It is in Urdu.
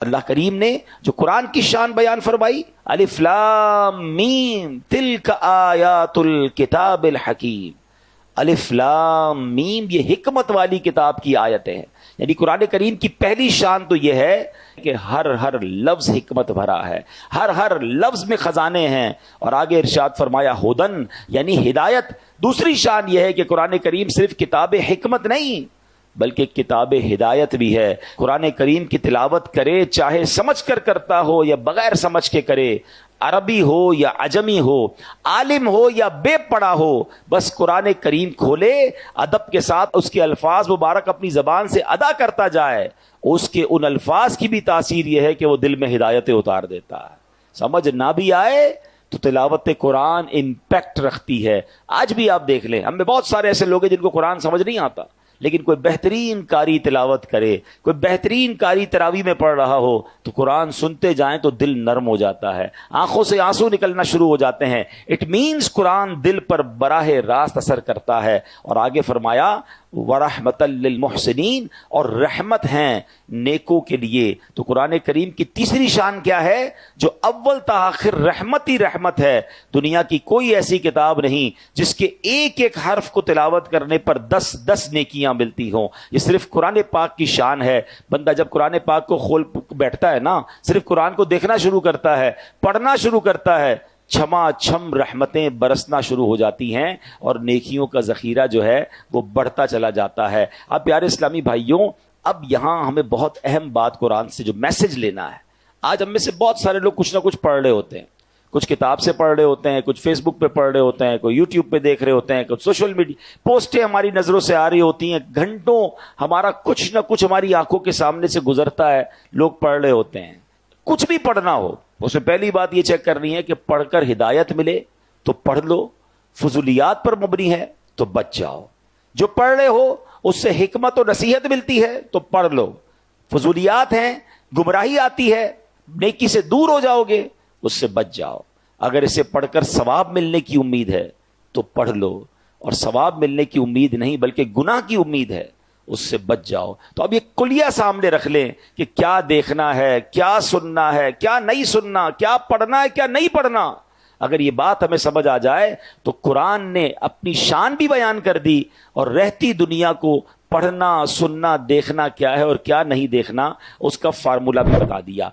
اللہ کریم نے جو قرآن کی شان بیان فرمائی، الف لام میم تلک آیات الکتاب الحکیم، الف لام میم یہ حکمت والی کتاب کی آیتیں ہیں. یعنی قرآن کریم کی پہلی شان تو یہ ہے کہ ہر لفظ حکمت بھرا ہے، ہر لفظ میں خزانے ہیں. اور آگے ارشاد فرمایا ہدن یعنی ہدایت. دوسری شان یہ ہے کہ قرآن کریم صرف کتاب حکمت نہیں بلکہ کتاب ہدایت بھی ہے. قرآن کریم کی تلاوت کرے چاہے سمجھ کر کرتا ہو یا بغیر سمجھ کے کرے، عربی ہو یا عجمی ہو، عالم ہو یا بے پڑھا ہو، بس قرآن کریم کھولے، ادب کے ساتھ اس کے الفاظ مبارک اپنی زبان سے ادا کرتا جائے، اس کے ان الفاظ کی بھی تاثیر یہ ہے کہ وہ دل میں ہدایتیں اتار دیتا ہے. سمجھ نہ بھی آئے تو تلاوت قرآن امپیکٹ رکھتی ہے. آج بھی آپ دیکھ لیں، ہم میں بہت سارے ایسے لوگ ہیں جن کو قرآن سمجھ نہیں آتا، لیکن کوئی بہترین قاری تلاوت کرے، کوئی بہترین قاری تراویح میں پڑھ رہا ہو تو قرآن سنتے جائیں تو دل نرم ہو جاتا ہے، آنکھوں سے آنسو نکلنا شروع ہو جاتے ہیں. اٹ مینز قرآن دل پر براہ راست اثر کرتا ہے. اور آگے فرمایا وَرَحْمَةً لِّلْمُحْسِنِينَ اور رحمت ہیں نیکوں کے لیے. تو قرآن کریم کی تیسری شان کیا ہے؟ جو اول تا آخر رحمت ہی رحمت ہے. دنیا کی کوئی ایسی کتاب نہیں جس کے ایک ایک حرف کو تلاوت کرنے پر 10 نیکیاں ملتی ہوں. یہ صرف قرآن پاک کی شان ہے. بندہ جب قرآن پاک کو کھول بیٹھتا ہے نا، صرف قرآن کو دیکھنا شروع کرتا ہے، پڑھنا شروع کرتا ہے، چھما چھم رحمتیں برسنا شروع ہو جاتی ہیں اور نیکیوں کا ذخیرہ جو ہے وہ بڑھتا چلا جاتا ہے. اب پیارے اسلامی بھائیوں، اب یہاں ہمیں بہت اہم بات قرآن سے جو میسج لینا ہے. آج ہم میں سے بہت سارے لوگ کچھ نہ کچھ پڑھ رہے ہوتے ہیں، کچھ کتاب سے پڑھ رہے ہوتے ہیں، کچھ فیس بک پہ پڑھ رہے ہوتے ہیں، کوئی یوٹیوب پہ دیکھ رہے ہوتے ہیں، کچھ سوشل میڈیا پوسٹیں ہماری نظروں سے آ رہی ہوتی ہیں، گھنٹوں ہمارا کچھ نہ کچھ ہماری آنکھوں کے سامنے سے گزرتا ہے، لوگ پڑھ رہے ہوتے ہیں. کچھ بھی پڑھنا ہو اس میں پہلی بات یہ چیک کرنی ہے کہ پڑھ کر ہدایت ملے تو پڑھ لو، فضولیات پر مبنی ہے تو بچ جاؤ. جو پڑھ رہے ہو اس سے حکمت و نصیحت ملتی ہے تو پڑھ لو، فضولیات ہیں، گمراہی آتی ہے، نیکی سے دور ہو جاؤ گے، اس سے بچ جاؤ. اگر اسے پڑھ کر ثواب ملنے کی امید ہے تو پڑھ لو، اور ثواب ملنے کی امید نہیں بلکہ گناہ کی امید ہے، اس سے بچ جاؤ. تو اب یہ کلیہ سامنے رکھ لیں کہ کیا دیکھنا ہے، کیا سننا ہے، کیا نہیں سننا، کیا پڑھنا ہے، کیا نہیں پڑھنا. اگر یہ بات ہمیں سمجھ آ جائے تو قرآن نے اپنی شان بھی بیان کر دی اور رہتی دنیا کو پڑھنا، سننا، دیکھنا کیا ہے اور کیا نہیں دیکھنا اس کا فارمولا بھی بتا دیا.